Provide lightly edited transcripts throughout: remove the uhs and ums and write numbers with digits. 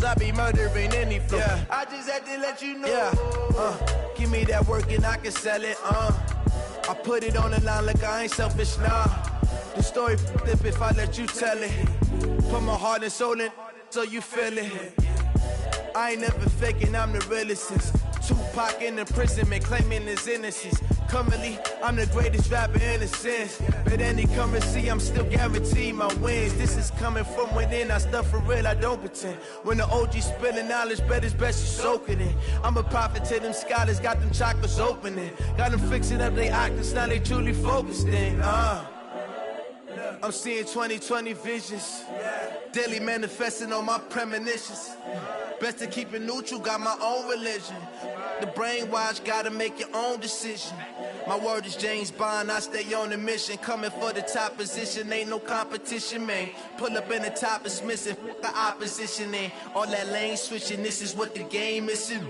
I be murdering any flow. Yeah. I just had to let you know. Yeah. Give me that work and I can sell it. I put it on the line like I ain't selfish, nah. The story flip if I let you tell it. Put my heart and soul in so you feel it. I ain't never faking, I'm the realest since Tupac in imprisonment, claiming his innocence. Currently, I'm the greatest rapper in a sense. But any currency, I'm still guaranteed my wins. This is coming from within, I stuff for real, I don't pretend. When the OG spilling knowledge, bet it's best you soak it in. I'm a prophet to them scholars, got them chakras opening. Got them fixing up they octaves, now they truly focused in. I'm seeing 2020 visions. Daily manifesting on my premonitions. Best to keep it neutral, got my own religion. The brainwash, gotta make your own decision. My word is James Bond, I stay on the mission. Coming for the top position, ain't no competition, man. Pull up in the top, it's missing, the opposition ain't. All that lane switching, this is what the game missing.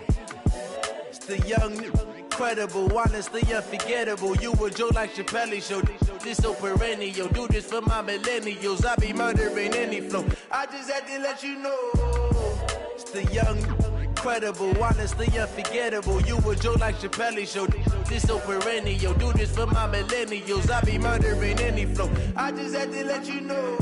It's the young, incredible, honestly unforgettable. You a Joe like Chappelle show. This so perennial, do this for my millennials. I be murdering any flow. I just had to let you know. It's the young, incredible, honestly unforgettable. You a Joe like Chappelle show. This so perennial, do this for my millennials. I be murdering any flow. I just had to let you know.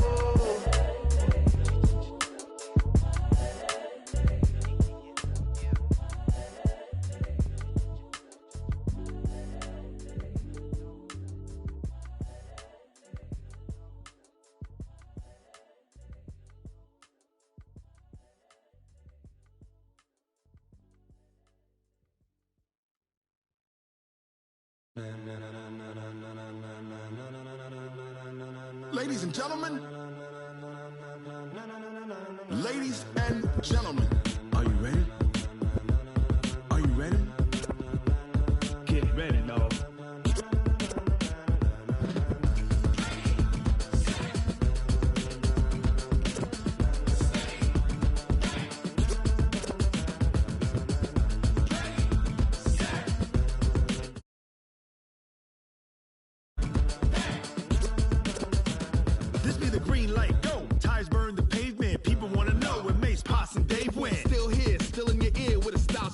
Ladies and gentlemen, ladies and gentlemen, are you ready? Are you ready? Get ready, dog.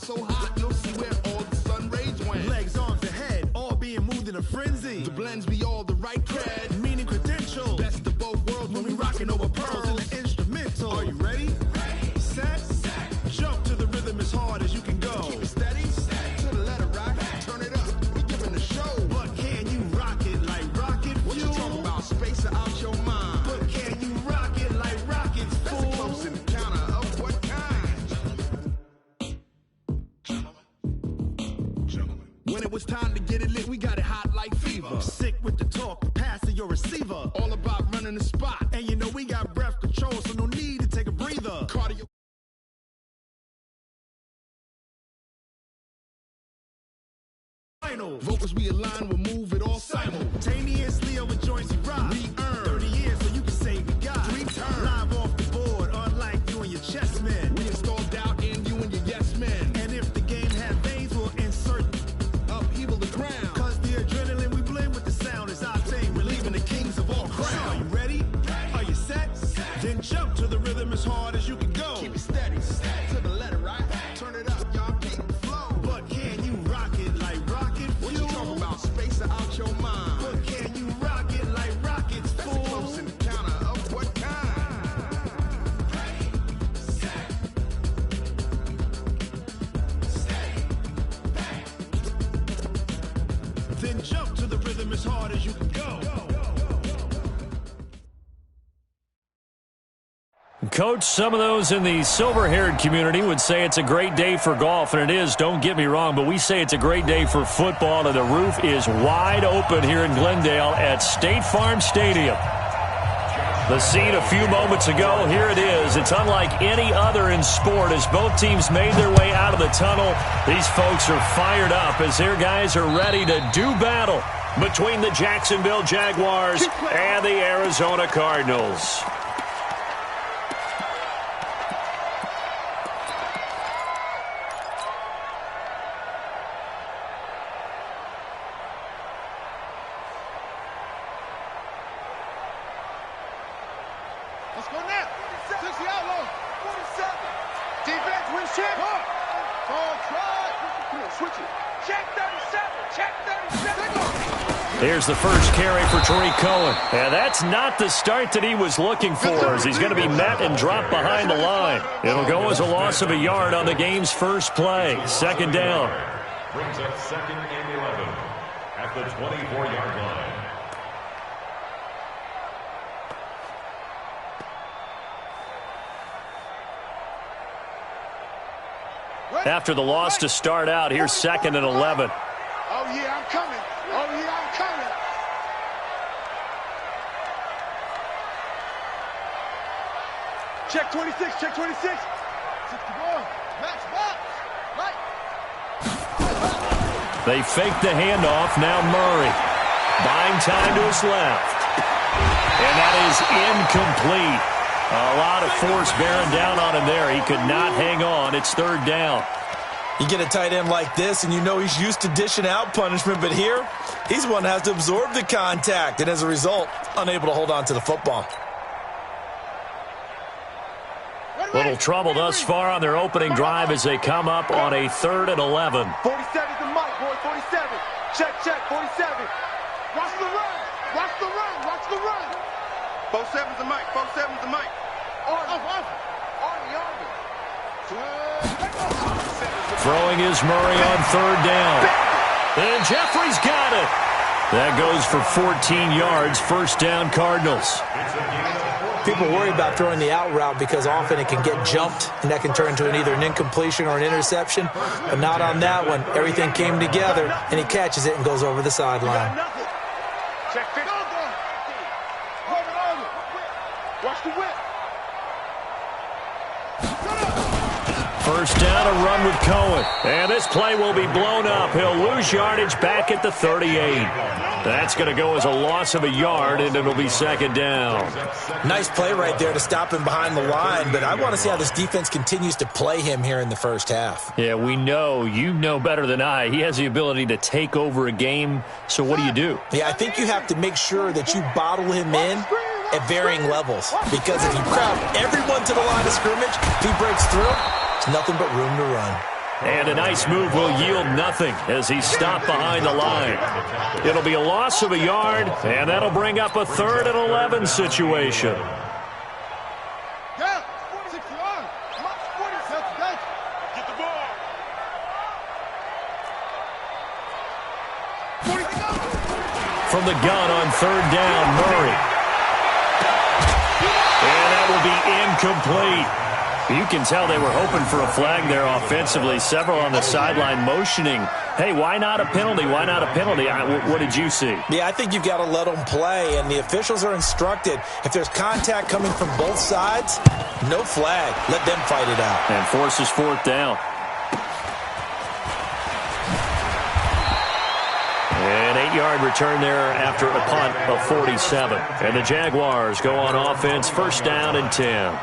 So hot, you'll see where all the sun rays went. Legs, arms, and head, all being moved in a frenzy. The blends be all the right cred, meaning credentials. Best of both worlds when we rocking over pearls in the instrumental. Are you ready? Ready. Set. Jump to the rhythm as hard as you can go. Keep it steady. To the letter right. Turn it up. We giving the show. But can you rock it like rocket fuel? What you talking about? Space out your mind. But can you rock it like rockets, fool? That's a close encounter of what kind? When it was time to get it lit, we got it hot like fever. Sick with the talk, pass to your receiver. All about running the spot. And you know we got breath control, so no need to take a breather. Cardio. Vocals we align, we'll move it all simultaneously over joints we rock. We earn 30 years, so you can say we got 3 turns. Live off the board, unlike you and your chess men. We install doubt in you and your yes men. And if the game had veins, we'll insert upheaval the ground. Cause the adrenaline we blend with the sound is our thing. We're leaving the kings of all crowns. So are you ready? Are you set? Then jump to the rhythm as hard as you can go. Keep it steady. To the letter right. Turn it up, y'all keep the flow. But can you rock it like rocket fuel? What you talking about? Space out your mind. But can you rock it like rockets, fool? That's a close encounter of what kind? Ready, set, steady, back. Then jump to the rhythm as hard as you can go. Coach, some of those in the silver-haired community would say it's a great day for golf, and it is, don't get me wrong, but we say it's a great day for football, and the roof is wide open here in Glendale at State Farm Stadium. The scene a few moments ago, here it is. It's unlike any other in sport as both teams made their way out of the tunnel. These folks are fired up as their guys are ready to do battle between the Jacksonville Jaguars and the Arizona Cardinals. Let's go now. 60 outlaws. 47. check. Switch it. Check 37. Check 37. Here's the first carry for Tariq Cohen. And that's not the start that he was looking for, as he's going to be met and dropped behind the line. It'll go as a loss of a yard on the game's first play. Second down. Brings up 2nd and 11 at the 24-yard line. After the loss to start out, here's 2nd and 11. Oh, yeah, I'm coming. Oh, yeah, I'm coming. Check 26, check 26. 61. Max box. Right. They fake the handoff. Now Murray. Buying time to his left. And that is incomplete. A lot of force bearing down on him there. He could not hang on. It's 3rd down. You get a tight end like this, and you know he's used to dishing out punishment, but here, he's the one that has to absorb the contact, and as a result, unable to hold on to the football. Little trouble thus far on their opening drive as they come up on a 3rd and 11. 47's the mic, boy, 47. Check, 47. Watch the run. Watch the run. Watch the run. 47's the mic, 47's the mic. Throwing is Murray on 3rd down. And Jeffrey's got it. That goes for 14 yards. First down, Cardinals. People worry about throwing the out route because often it can get jumped, and that can turn into either an incompletion or an interception. But not on that one. Everything came together, and he catches it and goes over the sideline. Check 50. Watch the whip. First down, a run with Cohen. And this play will be blown up. He'll lose yardage back at the 38. That's going to go as a loss of a yard, and it'll be 2nd down. Nice play right there to stop him behind the line, but I want to see how this defense continues to play him here in the first half. Yeah, we know. You know better than I. He has the ability to take over a game, so what do? Yeah, I think you have to make sure that you bottle him in at varying levels, because if you crowd everyone to the line of scrimmage, if he breaks through, it's nothing but room to run. And a nice move will yield nothing as he's stopped behind the line. It'll be a loss of a yard, and that'll bring up a 3rd and 11 situation. From the gun on 3rd down, Murray. And that will be incomplete. You can tell they were hoping for a flag there offensively. Several on the sideline motioning, hey, why not a penalty? Why not a penalty? What did you see? Yeah, I think you've got to let them play, and the officials are instructed, if there's contact coming from both sides, no flag. Let them fight it out. And forces 4th down. An 8-yard return there after a punt of 47. And the Jaguars go on offense, first down and 10.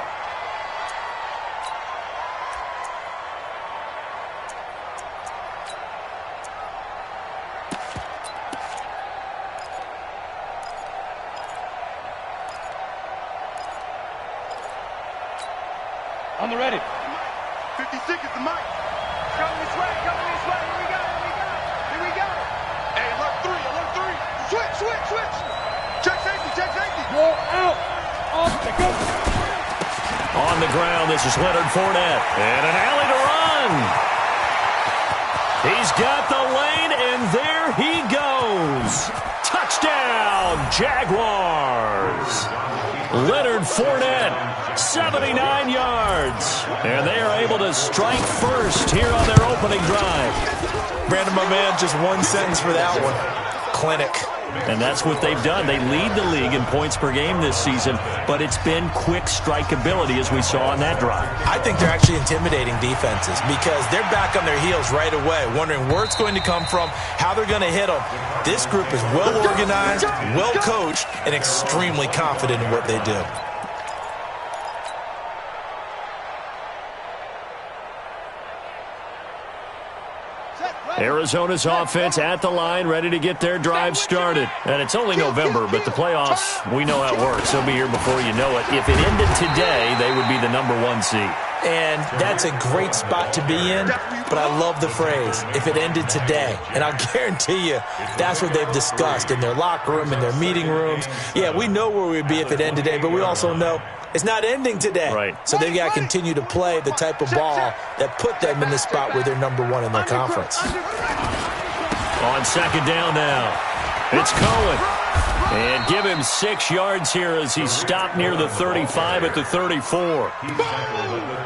On the ready. 56 is the mic. Coming this way, coming this way. Here we go, here we go. Here we go. Hey, alert 3, alert 3. Switch, switch, switch. Check safety, check safety. Go out. Off, go. On the ground, this is Leonard Fournette. And an alley to run. He's got the lane, and there he goes. Touchdown, Jaguars. Leonard Fournette, 79 yards. And they are able to strike first here on their opening drive. Brandon, my man, just one sentence for that one. Clinic. And that's what they've done. They lead the league in points per game this season, but it's been quick strikeability as we saw on that drive. I think they're actually intimidating defenses because they're back on their heels right away, wondering where it's going to come from, how they're going to hit them. This group is well organized, well coached, and extremely confident in what they do. Arizona's offense at the line, ready to get their drive started. And it's only November, but the playoffs, we know how it works. They'll be here before you know it. If it ended today, they would be the #1 seed. And that's a great spot to be in, but I love the phrase, if it ended today. And I'll guarantee you that's what they've discussed in their locker room, in their meeting rooms. Yeah, we know where we'd be if it ended today, but we also know it's not ending today. Right. So they've got to continue to play the type of ball that put them in the spot where they're number one in their conference. On second down now, it's Cohen. And give him 6 yards here as he stopped near the 35 at the 34. All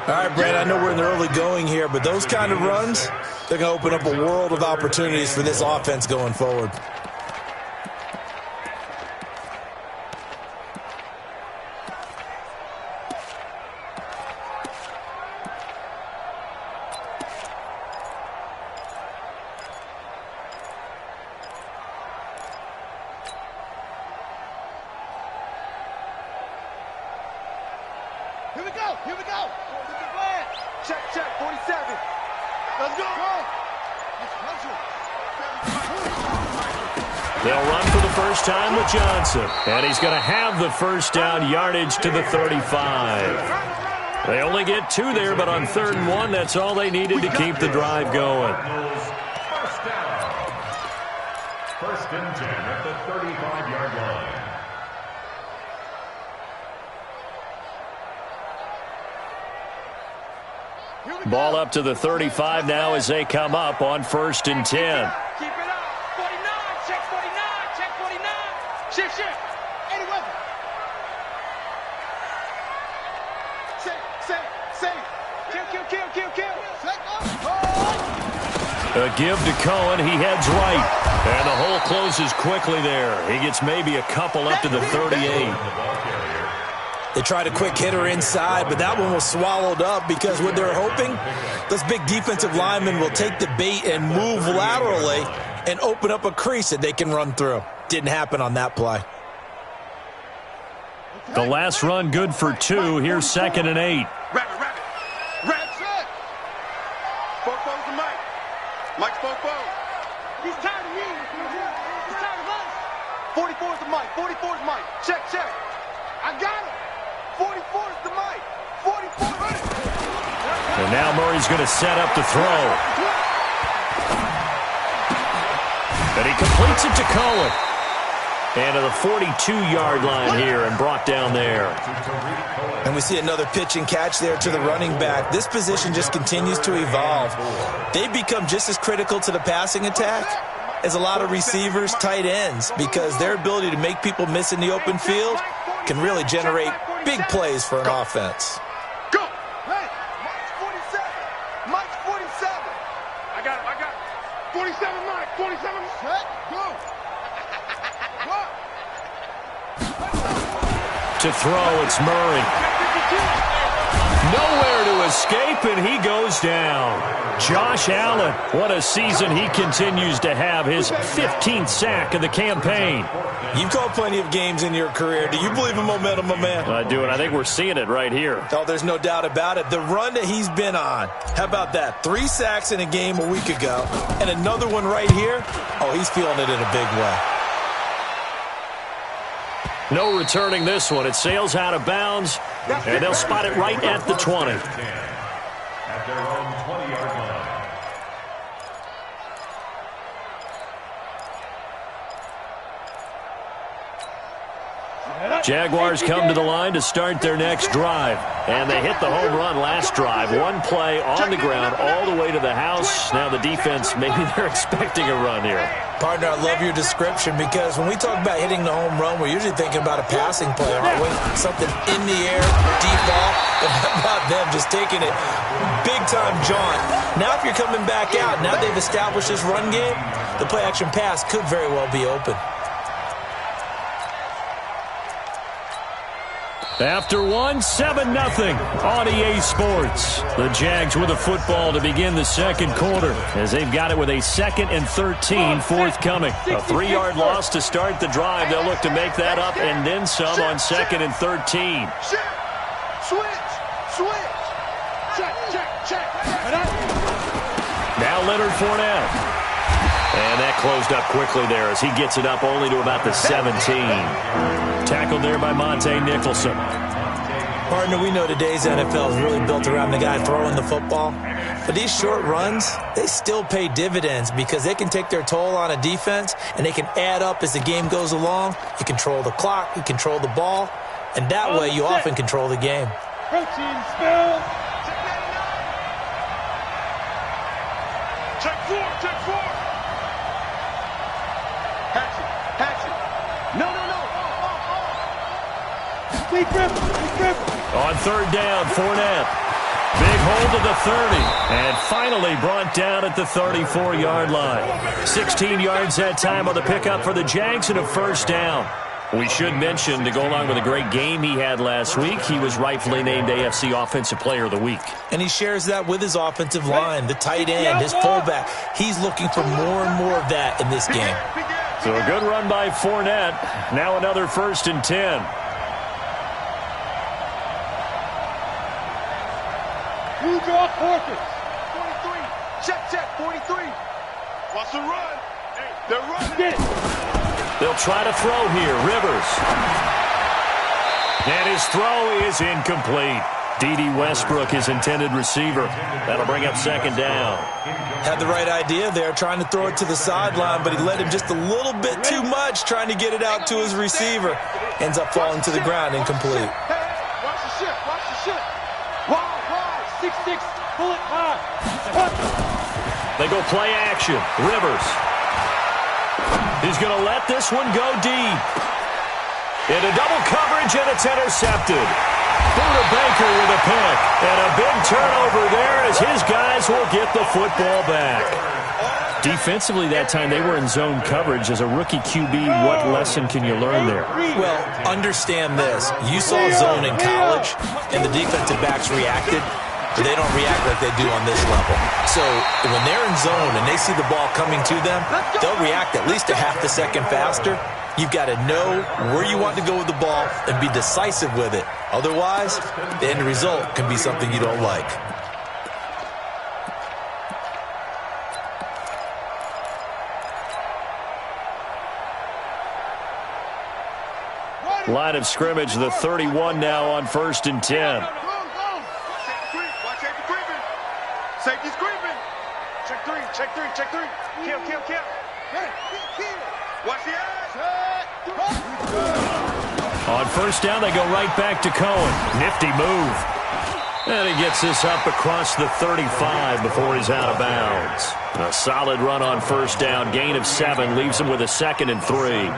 right, Brad, I know we're in the early going here, but those kind of runs, they're going to open up a world of opportunities for this offense going forward. Here we go. Check, 47. Let's go. They'll run for the first time with Johnson. And he's going to have the first down yardage to the 35. They only get 2 there, but on 3rd and 1, that's all they needed to keep the drive going. First down. 1st and 10 at the 35-yard line. Ball up to the 35 now as they come up on 1st and 10. Keep it up. 49. Check 49. Check 49. Shift. Eddie Weber. Say. Kill. A give to Cohen. He heads right. And the hole closes quickly there. He gets maybe a couple up to the 38. They tried a quick hitter inside, but that one was swallowed up because what they're hoping, those big defensive linemen will take the bait and move laterally and open up a crease that they can run through. Didn't happen on that play. The last run good for 2. Here's 2nd and 8. Rabbit. Fofo's the Mike. Mike's Fofo. He's tired of you. He's tired of us. 44's the Mike. 44's Mike. Check. I got him. 44's the Mike. 44. And now Murray's going to set up to throw. And he completes it to Cohen. And to the 42-yard line here and brought down there. And we see another pitch and catch there to the running back. This position just continues to evolve. They become just as critical to the passing attack as a lot of receivers, tight ends, because their ability to make people miss in the open field can really generate big plays for an offense. Go. Hey, Mike's 47. I got him. 47, Mike. 47. Set. Go. To throw, it's Murray. Nowhere to escape, and he goes down. Josh Allen, what a season he continues to have. His 15th sack of the campaign. You've called plenty of games in your career. Do you believe in momentum, my man? I do, and I think we're seeing it right here. Oh, there's no doubt about it. The run that he's been on, how about that? 3 sacks in a game a week ago, and another one right here. Oh, he's feeling it in a big way. No returning this one. It sails out of bounds, and they'll spot it right at the 20. At their own 20-yard line. Jaguars come to the line to start their next drive. And they hit the home run last drive. 1 play on the ground all the way to the house. Now the defense, maybe they're expecting a run here. Partner, I love your description because when we talk about hitting the home run, we're usually thinking about a passing play, aren't we? Something in the air, deep ball. But how about them just taking it big-time jaunt? Now if you're coming back out, now they've established this run game, the play-action pass could very well be open. After 7-0 on EA Sports. The Jags with a football to begin the second quarter as they've got it with a 2nd and 13 forthcoming. A 3-yard loss to start the drive. They'll look to make that up and then some on 2nd and 13. Switch. Check. Now Leonard Fournette. And that closed up quickly there as he gets it up only to about the 17. Tackled there by Monte Nicholson. Partner, we know today's NFL is really built around the guy throwing the football. But these short runs, they still pay dividends because they can take their toll on a defense and they can add up as the game goes along. You control the clock, you control the ball, and that way you often control the game. Protein spill. Check four, check four. Hatchet. No. Deep grip. On third down, Fournette. Big hold to the 30. And finally brought down at the 34-yard line. 16 yards that time on the pickup for the Jags and a first down. We should mention, to go along with a great game he had last week, he was rightfully named AFC Offensive Player of the Week. And he shares that with his offensive line, the tight end, his fullback. He's looking for more and more of that in this game. So a good run by Fournette. Now another 1st and 10. Who draw Porkins? 43. Check. 43. Watch the run. Hey, they're running. Get it. They'll try to throw here. Rivers. And his throw is incomplete. D.D. Westbrook, his intended receiver. That'll bring up 2nd down. Had the right idea there, trying to throw it to the sideline, but he led him just a little bit too much, trying to get it out to his receiver. Ends up falling to the ground, incomplete. Hey, watch the ship. Wide, 6'6", bullet high. They go play action. Rivers. He's going to let this one go deep. Into double coverage, and it's intercepted. Buda Baker with a pick. And a big turnover there as his guys will get the football back. Defensively that time, they were in zone coverage. As a rookie QB, what lesson can you learn there? Well, understand this. You saw zone in college, and the defensive backs reacted. But they don't react like they do on this level. So when they're in zone and they see the ball coming to them, they'll react at least a half a second faster. You've got to know where you want to go with the ball and be decisive with it. Otherwise, the end result can be something you don't like. Line of scrimmage, the 31 now on 1st and 10. Safety's creeping. Check three. Kill. Watch the eyes. On 1st down, they go right back to Cohen. Nifty move. And he gets this up across the 35 before he's out of bounds. A solid run on 1st down. Gain of 7 leaves him with a 2nd and 3.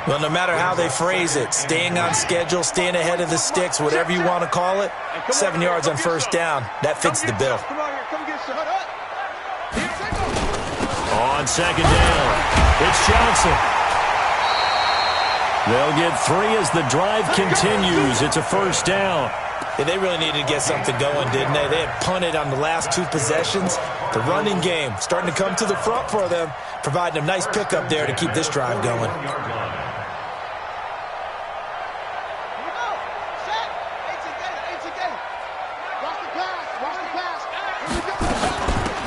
Well, no matter how they phrase it, staying on schedule, staying ahead of the sticks, whatever you want to call it, 7 yards on 1st down, that fits the bill. On 2nd down, it's Johnson. They'll get 3 as the drive continues. It's a 1st down. Yeah, they really needed to get something going, didn't they? They had punted on the last 2 possessions. The running game starting to come to the front for them, providing a nice pickup there to keep this drive going.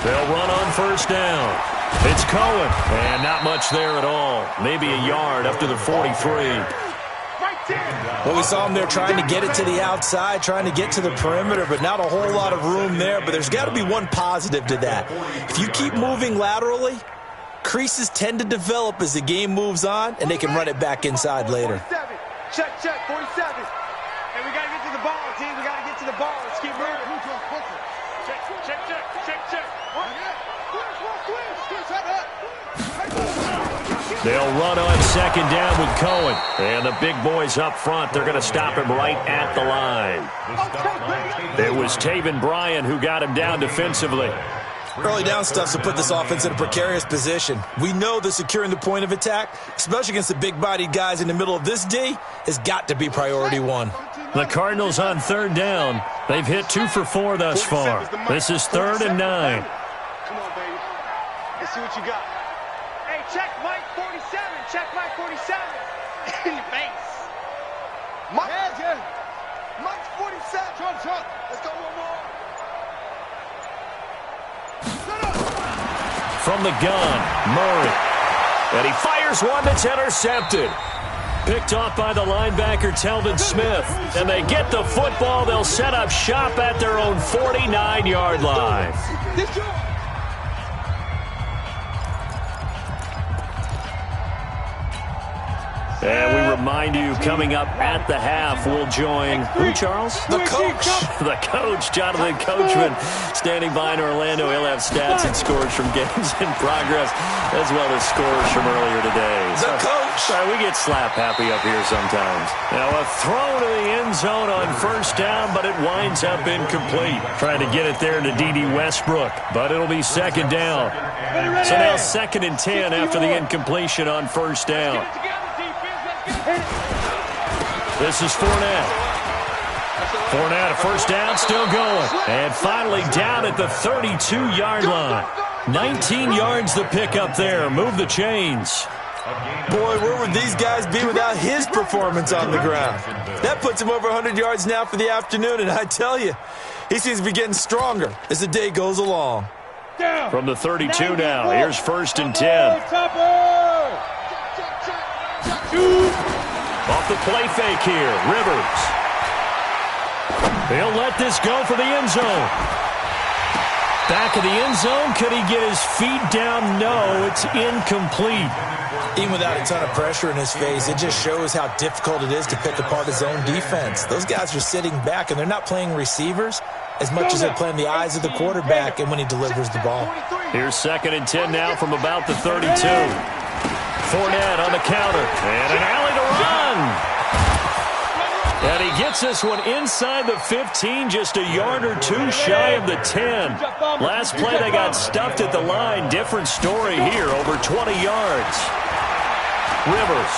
They'll run on 1st down. It's Cohen, and not much there at all. Maybe a yard up to the 43. Well, we saw him there trying to get it to the outside, trying to get to the perimeter, but not a whole lot of room there. But there's got to be one positive to that. If you keep moving laterally, creases tend to develop as the game moves on, and they can run it back inside later. 47. Check, 47. Hey, we got to get to the ball, team. We got to get to the ball. Let's keep moving. Check. They'll run on 2nd down with Cohen. And the big boys up front, they're going to stop him right at the line. It was Taven Bryan who got him down defensively. Early down stuff's to put this offense in a precarious position. We know that securing the point of attack, especially against the big-bodied guys in the middle of this D, has got to be priority 1. The Cardinals on 3rd down. They've hit 2 for 4 thus far. This is 3rd and 9. Come on, baby. Let's see what you got. Hey, check Mike 47. Check Mike 47. In your face. Mike's 47. Trump. Let's go one more. From the gun, Murray. And he fires one that's intercepted. Picked off by the linebacker, Telvin Smith. And they get the football. They'll set up shop at their own 49-yard line. And we remind you, coming up at the half, we'll join who, Charles? The coach. The coach, Jonathan Coachman, standing by in Orlando. He'll have stats and scores from games in progress, as well as scores from earlier today. The coach. Sorry, we get slap happy up here sometimes. Now a throw to the end zone on first down, but it winds up incomplete. Trying to get it there to D.D. Westbrook, but it'll be second down. So now 2nd and 10 after the incompletion on first down. This is Fournette. Fournette, a first down, still going. And finally down at the 32-yard line. 19 yards the pickup there. Move the chains. Boy, where would these guys be without his performance on the ground? That puts him over 100 yards now for the afternoon, and I tell you, he seems to be getting stronger as the day goes along. From the 32 now, here's 1st and 10. Off the play fake here, Rivers. He'll let this go for the end zone. Back of the end zone, could he get his feet down? No, it's incomplete. Even without a ton of pressure in his face, it just shows how difficult it is to pick apart his own defense. Those guys are sitting back, and they're not playing receivers as much as they're playing the eyes of the quarterback and when he delivers the ball. Here's 2nd and 10 now from about the 32. Fournette on the counter, and an alley to run. And he gets this one inside the 15, just a yard or two shy of the 10. Last play, they got stuffed at the line. Different story here, over 20 yards. Rivers.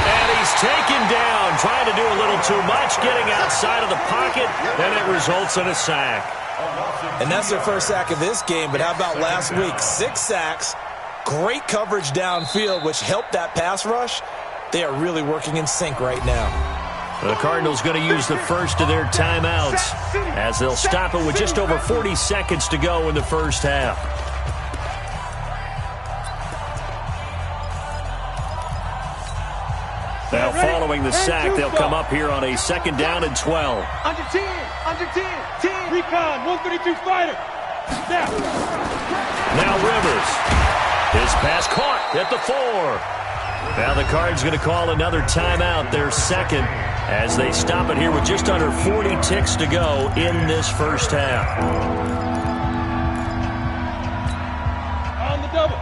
And he's taken down, trying to do a little too much, getting outside of the pocket, and it results in a sack. And that's their first sack of this game, but how about last week? 6 sacks, great coverage downfield, which helped that pass rush. They are really working in sync right now. The Cardinals going to use the first of their timeouts as they'll stop it with just over 40 seconds to go in the first half. Now following the sack, they'll come up here on a 2nd down and 12. Under 10, 10. Recon, 132 fighter. Now Rivers. His pass caught at the 4. Now the Cards going to call another timeout, their second, as they stop it here with just under 40 ticks to go in this first half. On the double.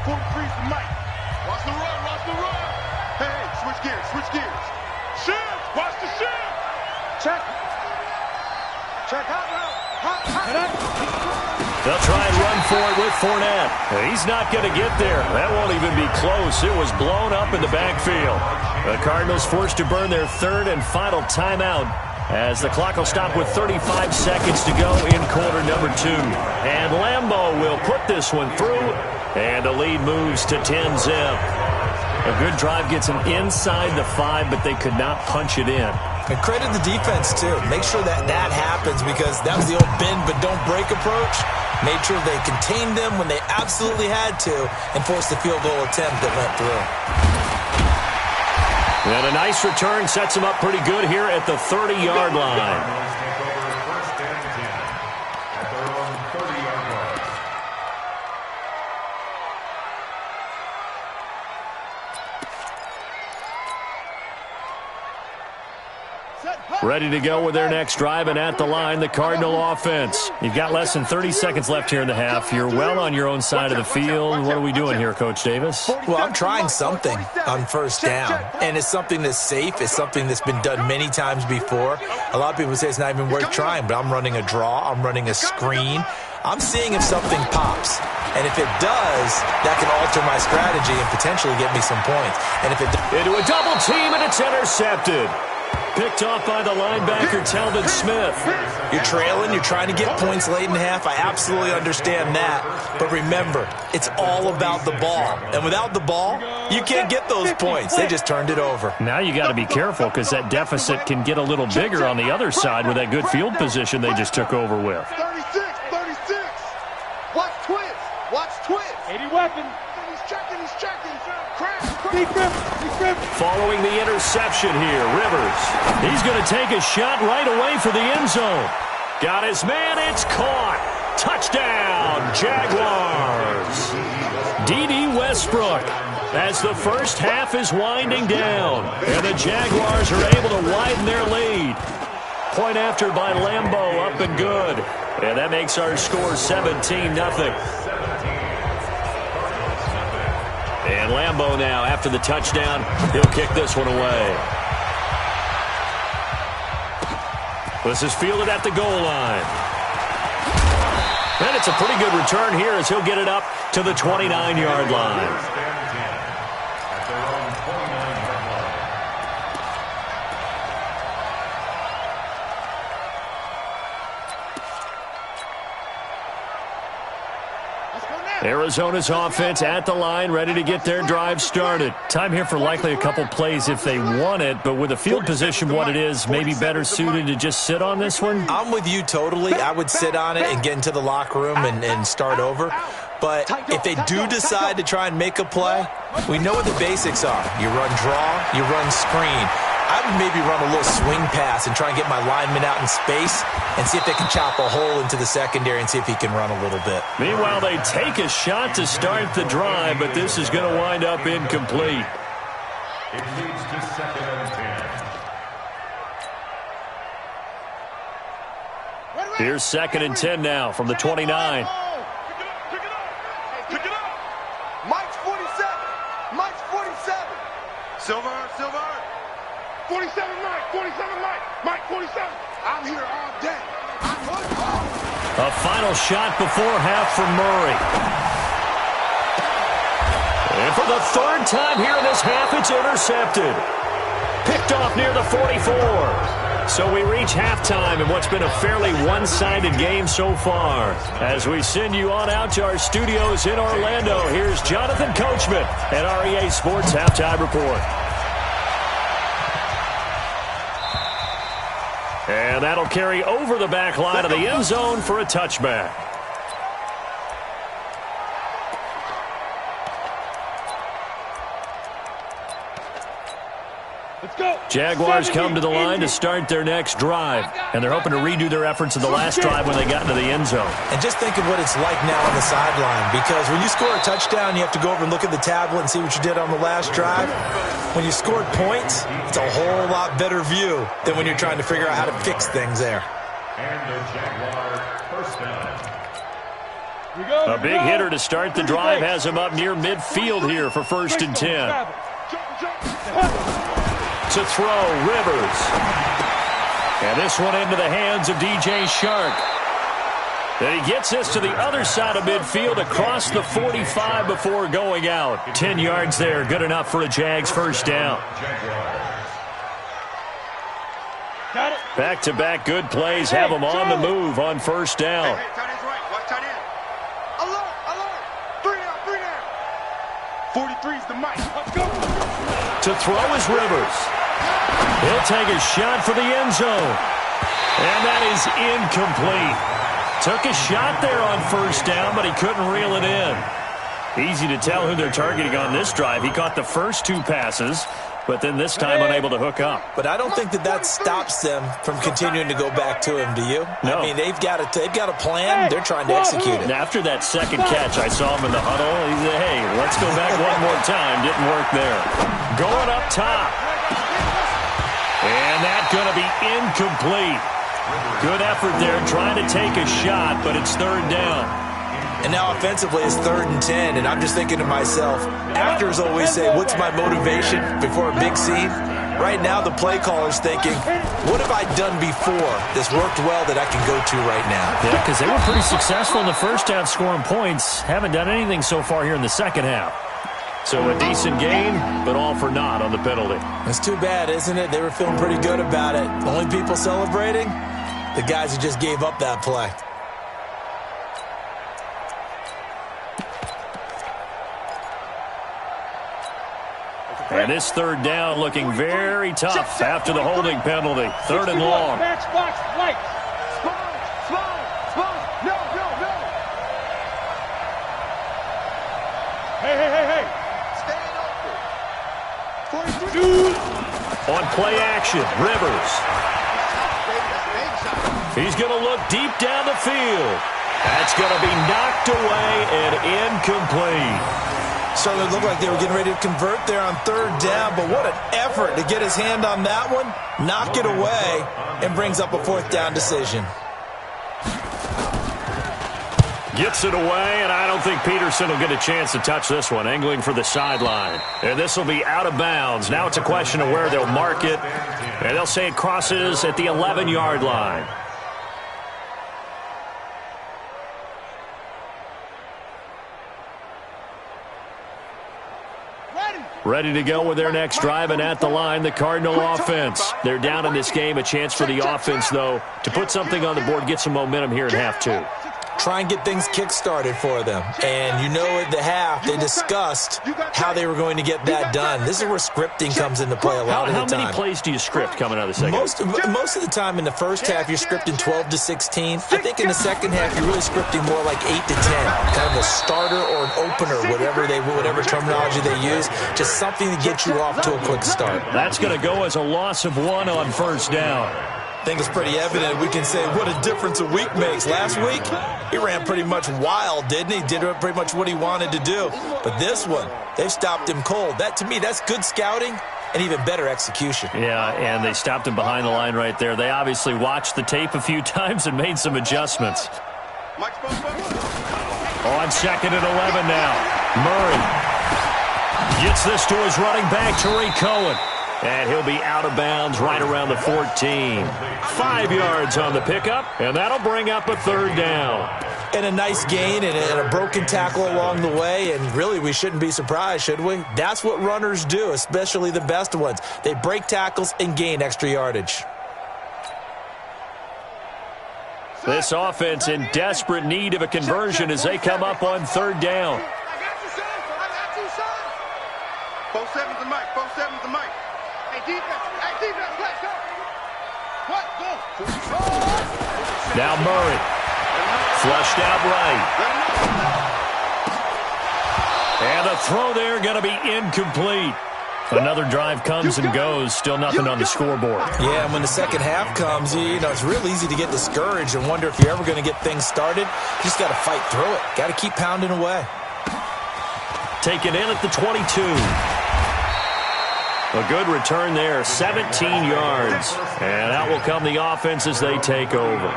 Full crease to Mike. Watch the run, watch the run. Hey, switch gears, switch gears. Shift, watch the shift. Check. Check out now. They'll try and run for it with Fournette. He's not going to get there. That won't even be close. It was blown up in the backfield. The Cardinals forced to burn their 3rd and final timeout as the clock will stop with 35 seconds to go in quarter number 2. And Lambeau will put this one through, and the lead moves to 10-zip. A good drive gets them inside the 5, but they could not punch it in. And credit the defense, too. Make sure that happens, because that was the old bend but don't break approach. Made sure they contained them when they absolutely had to and forced the field goal attempt that went through. And a nice return sets them up pretty good here at the 30-yard line. Ready to go with their next drive, and at the line, the Cardinal offense. You've got less than 30 seconds left here in the half. You're well on your own side of the field. What are we doing here, Coach Davis? Well, I'm trying something on first down, and it's something that's safe. It's something that's been done many times before. A lot of people say it's not even worth trying, but I'm running a draw. I'm running a screen. I'm seeing if something pops. And if it does, that can alter my strategy and potentially get me some points. And if it into a double team, and it's intercepted. Picked off by the linebacker, Telvin Smith. You're trailing. You're trying to get points late in the half. I absolutely understand that. But remember, it's all about the ball. And without the ball, you can't get those points. They just turned it over. Now you got to be careful, because that deficit can get a little bigger on the other side with that good field position they just took over with. 36. Watch twist. 80 weapon. He's checking. Following the interception here, Rivers. He's going to take a shot right away for the end zone. Got his man, it's caught. Touchdown, Jaguars. D.D. Westbrook as the first half is winding down. And the Jaguars are able to widen their lead. Point after by Lambeau, up and good. And that makes our score 17-0. And Lambeau now, after the touchdown, he'll kick this one away. This is fielded at the goal line. And it's a pretty good return here as he'll get it up to the 29-yard line. Arizona's offense at the line, ready to get their drive started. Time here for likely a couple plays if they want it, but with the field position what it is, maybe better suited to just sit on this one? I'm with you totally. I would sit on it and get into the locker room and start over. But if they do decide to try and make a play, we know what the basics are. You run draw, you run screen. I would maybe run a little swing pass and try and get my lineman out in space and see if they can chop a hole into the secondary and see if he can run a little bit. Meanwhile, they take a shot to start the drive, but this is going to wind up incomplete. It leads to 2nd and 10. Here's 2nd and 10 now from the 29. Pick it up. Mike's 47. Mike's 47. Silver. 47 Mike. 47 Mike. Mike 47. I'm here all day. A final shot before half from Murray. And for the third time here in this half, it's intercepted. Picked off near the 44. So we reach halftime in what's been a fairly one-sided game so far. As we send you on out to our studios in Orlando, here's Jonathan Coachman at REA Sports Halftime Report. And that'll carry over the back line of the end zone for a touchback. Jaguars come to the line to start their next drive, and they're hoping to redo their efforts in the last drive when they got into the end zone. And just think of what it's like now on the sideline, because when you score a touchdown, you have to go over and look at the tablet and see what you did on the last drive. When you scored points, it's a whole lot better view than when you're trying to figure out how to fix things there. And the Jaguar first down. A big hitter to start the drive has him up near midfield here for 1st and 10. To throw, Rivers. And this one into the hands of DJ Shark. And he gets this to the other side of midfield across the 45 before going out. 10 yards there, good enough for a Jags first down. Back-to-back good plays have them on the move on first down. Hey, tight end's right. Watch tight end. Alert. 3 down. 43's the mic. Let's go. To throw is Rivers. He'll take a shot for the end zone. And that is incomplete. Took a shot there on first down, but he couldn't reel it in. Easy to tell who they're targeting on this drive. He caught the first 2 passes, but then this time unable to hook up. But I don't think that stops them from continuing to go back to him, do you? No. I mean, they've got a plan. They're trying to execute it. And after that second catch, I saw him in the huddle. He said, hey, let's go back one more time. Didn't work there. Going up top. And that's going to be incomplete. Good effort there trying to take a shot, but it's 3rd down. And now offensively it's 3rd and 10, and I'm just thinking to myself, actors always say, what's my motivation before a big scene? Right now the play caller's thinking, what have I done before this worked well that I can go to right now? Yeah, because they were pretty successful in the first half scoring points. Haven't done anything so far here in the second half. So a decent gain, but all for naught on the penalty. That's too bad, isn't it? They were feeling pretty good about it. Only people celebrating? The guys who just gave up that play. And this 3rd down looking very tough after the holding penalty. 3rd and long. Matchbox lights. Spawn. No. Hey. Stand open. action. Rivers. He's going to look deep down the field. That's going to be knocked away and incomplete. Certainly looked like they were getting ready to convert there on third down, but what an effort to get his hand on that one, knock it away, and brings up a fourth down decision. Gets it away, and I don't think Peterson will get a chance to touch this one. Angling for the sideline. And this will be out of bounds. Now it's a question of where they'll mark it. And they'll say it crosses at the 11-yard line. Ready to go with their next drive, and at the line, the Cardinal offense. They're down in this game. A chance for the offense, though, to put something on the board, get some momentum here in half two. Try and get things kick-started for them. And you know at the half, they discussed how they were going to get that done. This is where scripting comes into play a lot of the time. How many plays do you script coming out of the second? Most of the time in the first half, you're scripting 12 to 16. I think in the second half, you're really scripting more like 8 to 10. Kind of a starter or an opener, whatever terminology they use. Just something to get you off to a quick start. That's going to go as a loss of 1 on first down. I think it's pretty evident. We can say what a difference a week makes. Last week, he ran pretty much wild, didn't he? Did pretty much what he wanted to do. But this one, they've stopped him cold. That, to me, that's good scouting and even better execution. Yeah, and they stopped him behind the line right there. They obviously watched the tape a few times and made some adjustments. On second and 11 now. Murray gets this to his running back, Tariq Cohen. And he'll be out of bounds right around the 14. 5 yards on the pickup, and that'll bring up a third down. And a nice gain and a broken tackle along the way, and really we shouldn't be surprised, should we? That's what runners do, especially the best ones. They break tackles and gain extra yardage. This offense in desperate need of a conversion as they come up on third down. Both sevens and Mike. Both sevens and Mike. Hey, defense, let's go. What? Go. Now Murray. Flushed out right. And the throw there going to be incomplete. Another drive comes and goes. Still nothing on the scoreboard. Yeah, and when the second half comes, you know, it's real easy to get discouraged and wonder if you're ever going to get things started. You just got to fight through it. Got to keep pounding away. Taken in at the 22. A good return there, 17 yards. And out will come the offense as they take over.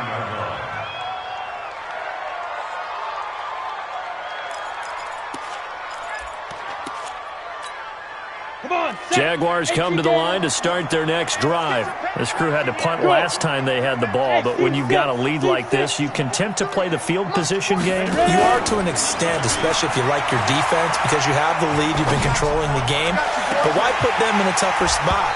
Jaguars come to the line to start their next drive. This crew had to punt last time they had the ball, but when you've got a lead like this, you content to play the field position game? You are to an extent, especially if you like your defense, because you have the lead, you've been controlling the game. But why put them in a tougher spot?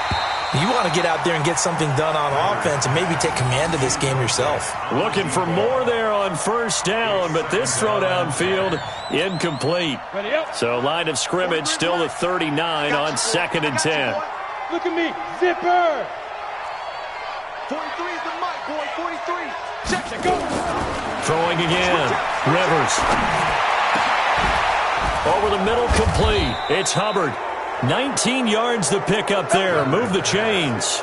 You want to get out there and get something done on offense and maybe take command of this game yourself. Looking for more there on first down, but this throw downfield incomplete. So line of scrimmage still at 39 on second and 10. Look at me, zipper. 43 is the mic, boy, 43. Check it, go. Throwing again, Rivers. Over the middle, complete. It's Hubbard. 19 yards to pick up there. Move the chains.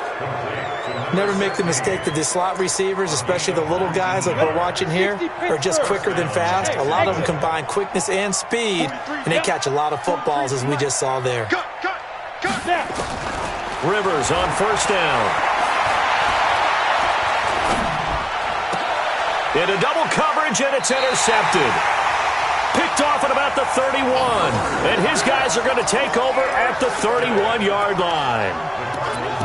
Never make the mistake that the slot receivers, especially the little guys like we're watching here, are just quicker than fast. A lot of them combine quickness and speed, and they catch a lot of footballs, as we just saw there. Rivers on first down. Into double coverage, and it's intercepted. Picked off at about the 31. And his guys are going to take over at the 31-yard line.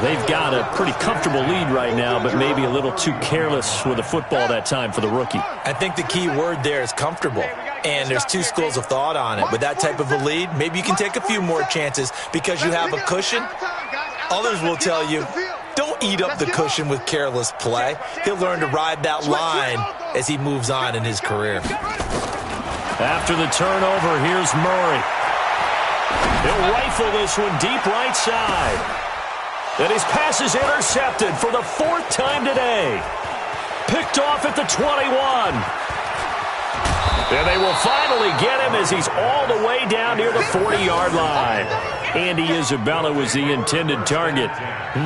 They've got a pretty comfortable lead right now, but maybe a little too careless with the football that time for the rookie. I think the key word there is comfortable. And there's two schools of thought on it. With that type of a lead, maybe you can take a few more chances because you have a cushion. Others will tell you, don't eat up the cushion with careless play. He'll learn to ride that line as he moves on in his career. After the turnover, here's Murray. He'll rifle this one deep right side. And his pass is intercepted for the fourth time today. Picked off at the 21. And they will finally get him as he's all the way down near the 40-yard line. Andy Isabella was the intended target.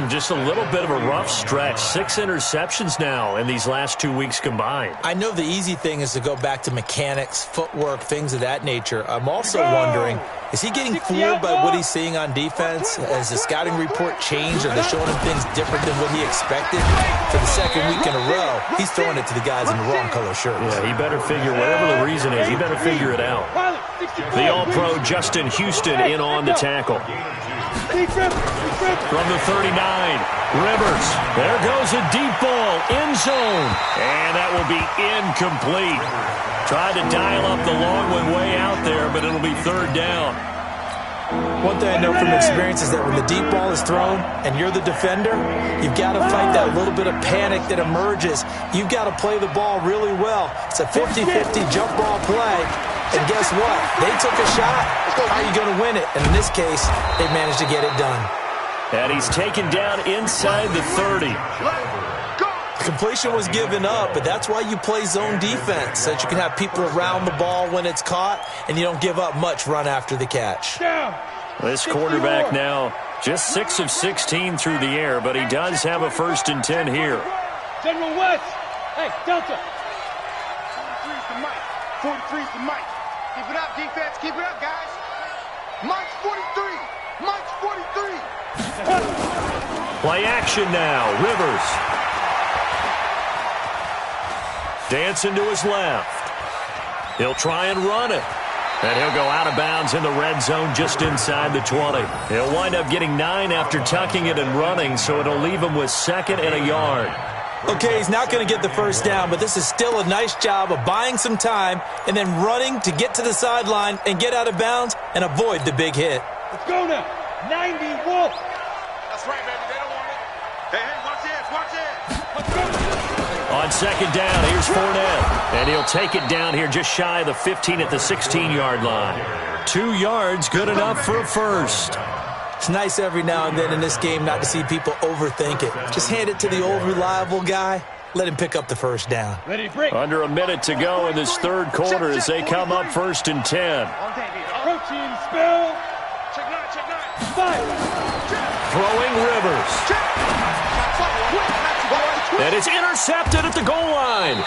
Just a little bit of a rough stretch. 6 interceptions now in these last 2 weeks combined. I know the easy thing is to go back to mechanics, footwork, things of that nature. I'm also wondering, is he getting fooled by what he's seeing on defense? Has the scouting report changed? Are they showing him things different than what he expected? For the second week in a row, he's throwing it to the guys in the wrong color shirts. Yeah, he better figure, whatever the reason is, he better figure it out. The All-Pro Justin Houston in on the tackle. From the 39, Rivers. There goes a deep ball, end zone. And that will be incomplete. Tried to dial up the long one way out there, but it'll be third down. One thing I know from experience is that when the deep ball is thrown and you're the defender, you've got to fight that little bit of panic that emerges. You've got to play the ball really well. It's a 50-50 jump ball play. And guess what? They took a shot. How are you going to win it? And in this case, they managed to get it done. And he's taken down inside the 30. The completion was given up, but that's why you play zone defense, so that you can have people around the ball when it's caught, and you don't give up much run after the catch. This quarterback now just 6 of 16 through the air, but he does have a 1st and 10 here. General West. Hey, Delta. 43's the mic. 43's the mic. Keep it up, defense. Keep it up, guys. Mike's 43. Mike's 43. Play action now. Rivers. Dancing to his left. He'll try and run it. And he'll go out of bounds in the red zone just inside the 20. He'll wind up getting 9 after tucking it and running, so it'll leave him with 2nd and a yard. Okay, he's not going to get the first down, but this is still a nice job of buying some time and then running to get to the sideline and get out of bounds and avoid the big hit. Let's go now. 90 Wolf. That's right, baby. They don't want it. Hey, watch this. Watch this. Let's go. On 2nd down, here's Fournette. And he'll take it down here just shy of the 15 at the 16-yard line. 2 yards, good enough for a 1st. It's nice every now and then in this game not to see people overthink it. Just hand it to the old reliable guy. Let him pick up the 1st down. Ready, break. Under a minute to go in this 3rd quarter as they come up 1st and 10. Approaching spell. Check 9. Fire. Throwing Rivers. And it's intercepted at the goal line.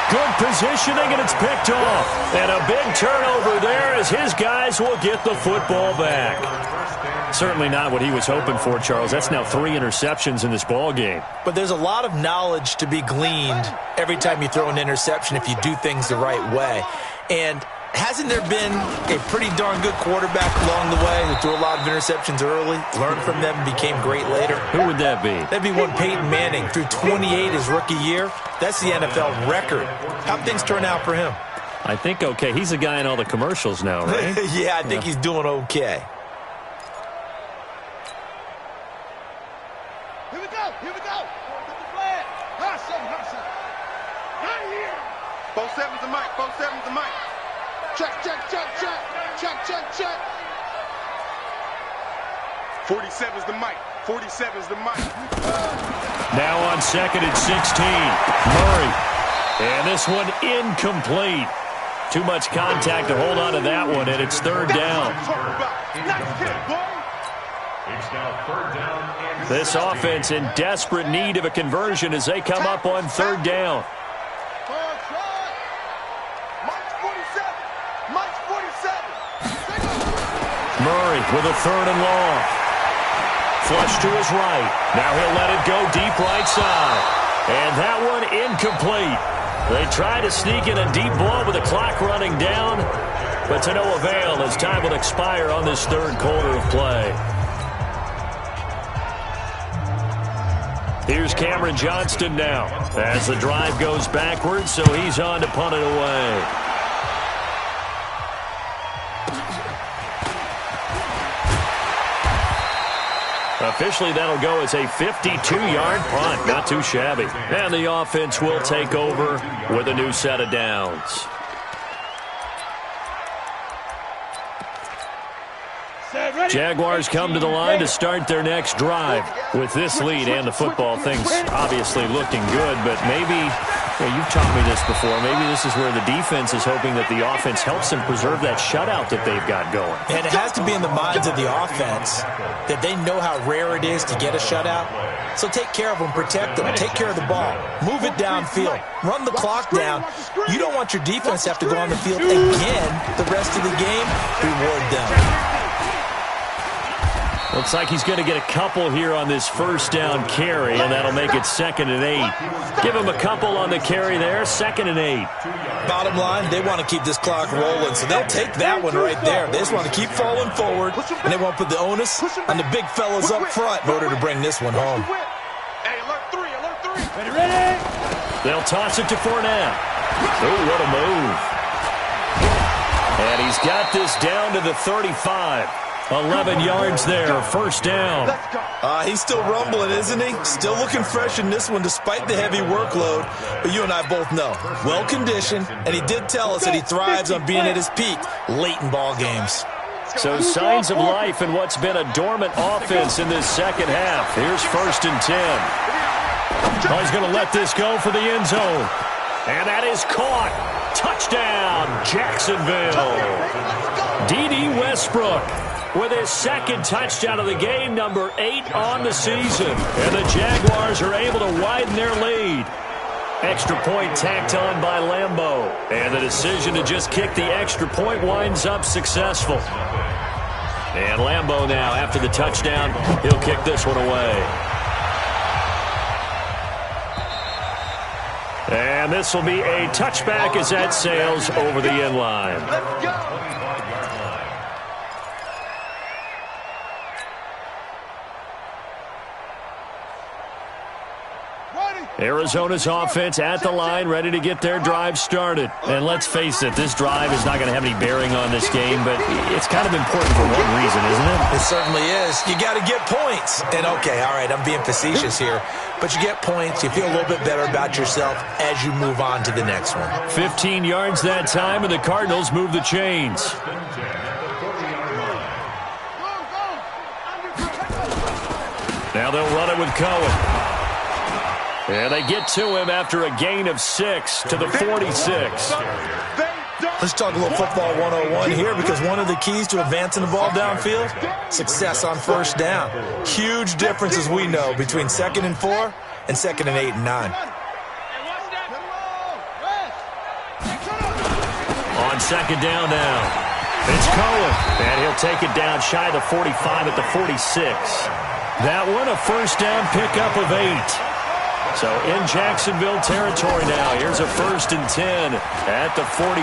Good positioning, and it's picked off. And a big turnover there as his guys will get the football back. Certainly not what he was hoping for, Charles. That's now 3 interceptions in this ball game. But there's a lot of knowledge to be gleaned every time you throw an interception if you do things the right way. And hasn't there been a pretty darn good quarterback along the way who threw a lot of interceptions early, learned from them, and became great later? Who would that be? That'd be one Peyton Manning. Threw 28 his rookie year. That's the NFL record. How'd things turn out for him? I think okay. He's a guy in all the commercials now, right? Yeah, I think he's doing okay. Here we go. Here we go. Get the flag. Hustle. Not here. 47's the mic. 47's the mic. Check. 47's the mic. 47's the mic. Now on 2nd and 16. Murray. And this one incomplete. Too much contact to hold on to that one, and it's 3rd down. It's now 3rd down and This offense in desperate need of a conversion as they come up on 3rd down. Murray with a 3rd and long. Flush to his right. Now he'll let it go deep right side. And that one incomplete. They try to sneak in a deep ball with the clock running down, but to no avail as time will expire on this 3rd quarter of play. Here's Cameron Johnston now as the drive goes backwards, so he's on to punt it away. Officially, that'll go as a 52-yard punt. Not too shabby. And the offense will take over with a new set of downs. Jaguars come to the line to start their next drive. With this lead and the football, things obviously looking good, but maybe Yeah, you've taught me this before. Maybe this is where the defense is hoping that the offense helps them preserve that shutout that they've got going. And it has to be in the minds of the offense that they know how rare it is to get a shutout. So take care of them, protect them, take care of the ball, move it downfield, run the clock down. You don't want your defense to have to go on the field again the rest of the game. Reward them. Looks like he's going to get a couple here on this first down carry, and that'll make it 2nd and 8. Give him a couple on the carry there, 2nd and 8. Bottom line, they want to keep this clock rolling, so they'll take that one right there. They just want to keep falling forward, and they want to put the onus on the big fellas up front in order to bring this one home. Hey, alert 3, alert 3. Ready? They'll toss it to Fournette. Oh, what a move. And he's got this down to the 35. 11 yards there, first down. He's still rumbling, isn't he? Still looking fresh in this one despite the heavy workload. But you and I both know, well-conditioned, and he did tell us that he thrives on being at his peak late in ball games. So signs of life in what's been a dormant offense in this second half. Here's 1st and 10. Oh, he's going to let this go for the end zone. And that is caught. Touchdown, Jacksonville. D.D. Westbrook with his 2nd touchdown of the game, number 8 on the season. And the Jaguars are able to widen their lead. Extra point tacked on by Lambeau. And the decision to just kick the extra point winds up successful. And Lambeau now, after the touchdown, he'll kick this one away. And this will be a touchback as that sails over the end line. Let's go. Arizona's offense at the line, ready to get their drive started. And let's face it, this drive is not going to have any bearing on this game, but it's kind of important for one reason, isn't it? It certainly is. You got to get points. And, okay, all right, I'm being facetious here, but you get points, you feel a little bit better about yourself as you move on to the next one. 15 yards that time, and the Cardinals move the chains. Now they'll run it with Cohen. And they get to him after a gain of 6 to the 46. Let's talk a little football 101 here, because one of the keys to advancing the ball downfield, success on first down. Huge difference, as we know, between 2nd and 4 and 2nd and 8 and 9. On 2nd down now, it's Cohen. And he'll take it down shy of the 45 at the 46. That one, a first down pickup of 8. So in Jacksonville territory now. Here's a 1st and 10 at the 46.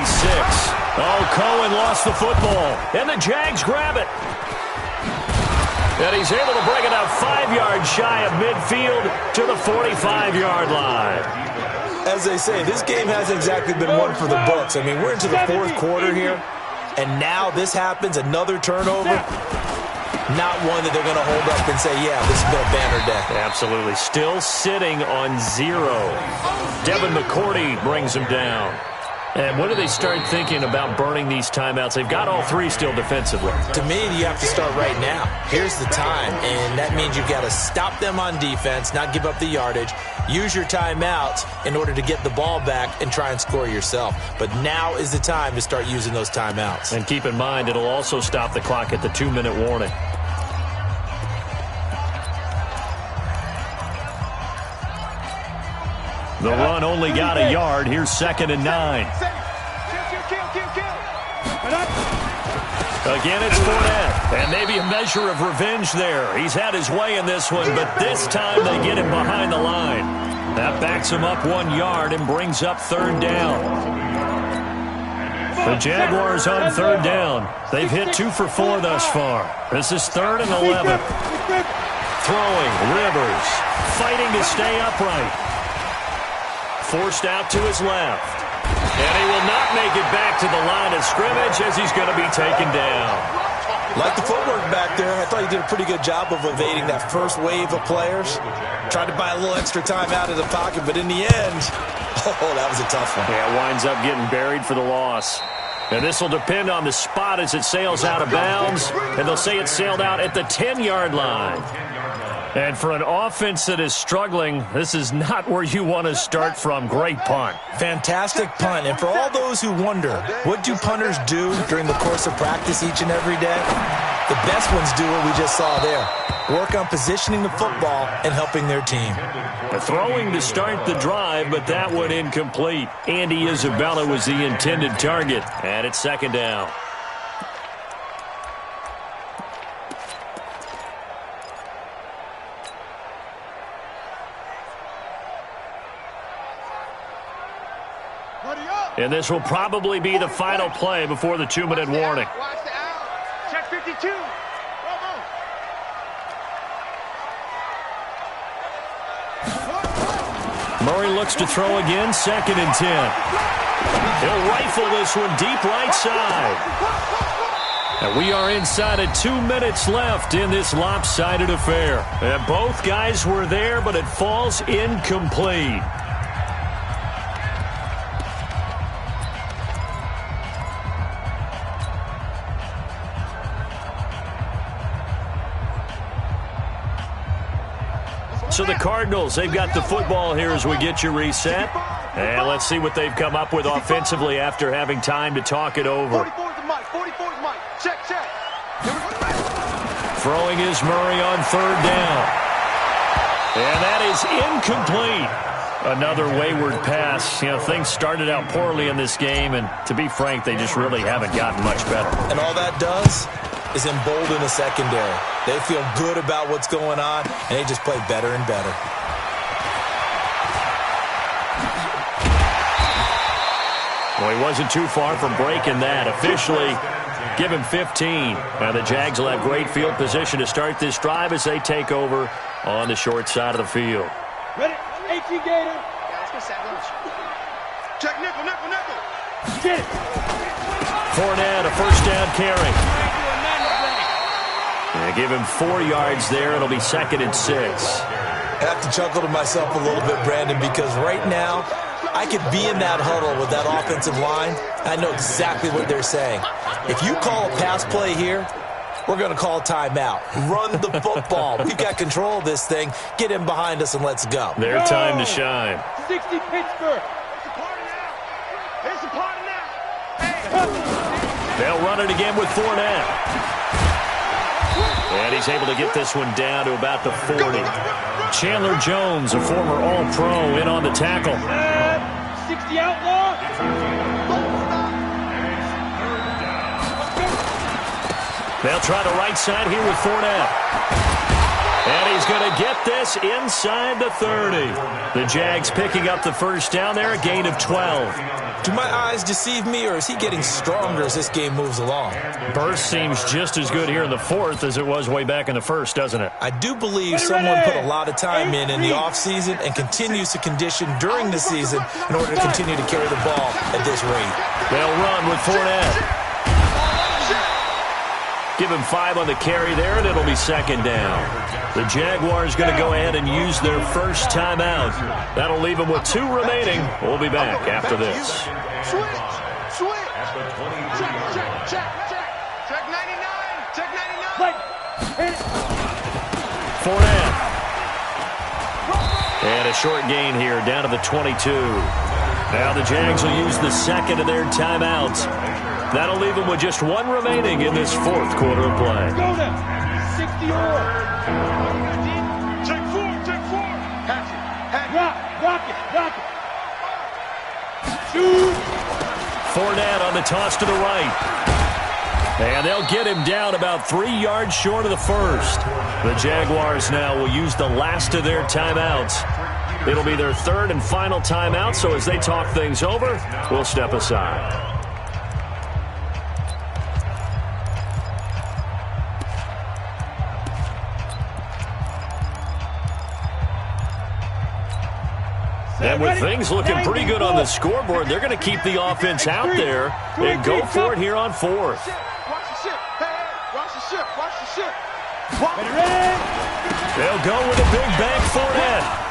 Oh, Cohen lost the football. And the Jags grab it. And he's able to bring it up 5 yards shy of midfield to the 45-yard line. As they say, this game hasn't exactly been one for the books. I mean, we're into the 4th quarter here, and now this happens, another turnover. Not one that they're going to hold up and say, yeah, this has been a banner day. Absolutely. Still sitting on 0. Devin McCourty brings him down. And when do they start thinking about burning these timeouts? They've got all 3 still defensively. To me, you have to start right now. Here's the time, and that means you've got to stop them on defense, not give up the yardage, use your timeouts in order to get the ball back and try and score yourself. But now is the time to start using those timeouts. And keep in mind, it'll also stop the clock at the 2-minute warning. The run only got a yard. Here's 2nd and 9. Again, it's Fournette. And maybe a measure of revenge there. He's had his way in this one, but this time they get him behind the line. That backs him up 1 yard and brings up 3rd down. The Jaguars on 3rd down. They've hit 2 for 4 thus far. This is 3rd and 11. Throwing, Rivers, fighting to stay upright. Forced out to his left. And he will not make it back to the line of scrimmage as he's going to be taken down. Like the footwork back there, I thought he did a pretty good job of evading that first wave of players. Tried to buy a little extra time out of the pocket, but in the end, oh, that was a tough one. Yeah, winds up getting buried for the loss. And this will depend on the spot as it sails out of bounds. And they'll say it sailed out at the 10-yard line. And for an offense that is struggling, this is not where you want to start from. Great punt. Fantastic punt. And for all those who wonder, what do punters do during the course of practice each and every day? The best ones do what we just saw there. Work on positioning the football and helping their team. A throwing to start the drive, but that one incomplete. Andy Isabella was the intended target, and it's second down. And this will probably be the final play before the 2-minute warning. Watch the out. Check 52. Murray looks to throw again, 2nd and 10. He'll rifle this one deep right side. And we are inside of 2 minutes left in this lopsided affair. And both guys were there, but it falls incomplete. So the Cardinals, they've got the football here as we get you reset. And let's see what they've come up with offensively after having time to talk it over. 44's the mic. 44's the mic. Check, check. Throwing is Murray on 3rd down. And that is incomplete. Another wayward pass. You know, things started out poorly in this game, and to be frank, they just really haven't gotten much better. And all that does is embolden the secondary. They feel good about what's going on, and they just play better and better. Well, he wasn't too far from breaking that. Officially, give him 15. Now the Jags will have great field position to start this drive as they take over on the short side of the field. Ready? 18 Gator. Yeah, let's go sandwich. Check nickel, nickel, nickel. Get it. Fournette, a first down carry. And give him 4 yards there. It'll be 2nd and 6. I have to chuckle to myself a little bit, Brandon, because right now I could be in that huddle with that offensive line. I know exactly what they're saying. If you call a pass play here, we're going to call timeout. Run the football. We've got control of this thing. Get in behind us and let's go. Their time to shine. 60 Pittsburgh. It's a party now. It's a party now. They'll run it again with Fournette. And he's able to get this one down to about the 40. Chandler Jones, a former All-Pro, in on the tackle. 60 outlaw. They'll try the right side here with Fournette. And he's going to get this inside the 30. The Jags picking up the first down there, a gain of 12. Do my eyes deceive me, or is he getting stronger as this game moves along? Burst seems just as good here in the 4th as it was way back in the 1st, doesn't it? I do believe someone put a lot of time in the offseason and continues to condition during the season in order to continue to carry the ball at this rate. They'll run with Fournette. Give him 5 on the carry there, and it'll be 2nd down. The Jaguars going to go ahead and use their first timeout. That'll leave them with 2 remaining. We'll be back after this. Switch. Check 99. Check 99. Fournette. And a short gain here down to the 22. Now the Jags will use the 2nd of their timeouts. That'll leave them with just 1 remaining in this 4th quarter of play. Go now. 60 or. Check 4. Hatch it. Rock it. Shoot. Fournette on the toss to the right. And they'll get him down about 3 yards short of the 1st. The Jaguars now will use the last of their timeouts. It'll be their 3rd and final timeout, so as they talk things over, we'll step aside. And with things looking pretty good on the scoreboard, they're going to keep the offense out there and go for it here on 4th. Watch the ship. Hey, watch the ship. Watch the ship. They'll go with a big bank Fournette.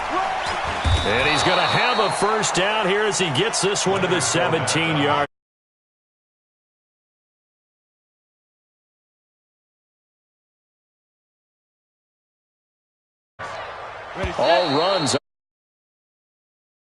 And he's going to have a first down here as he gets this one to the 17-yard. All runs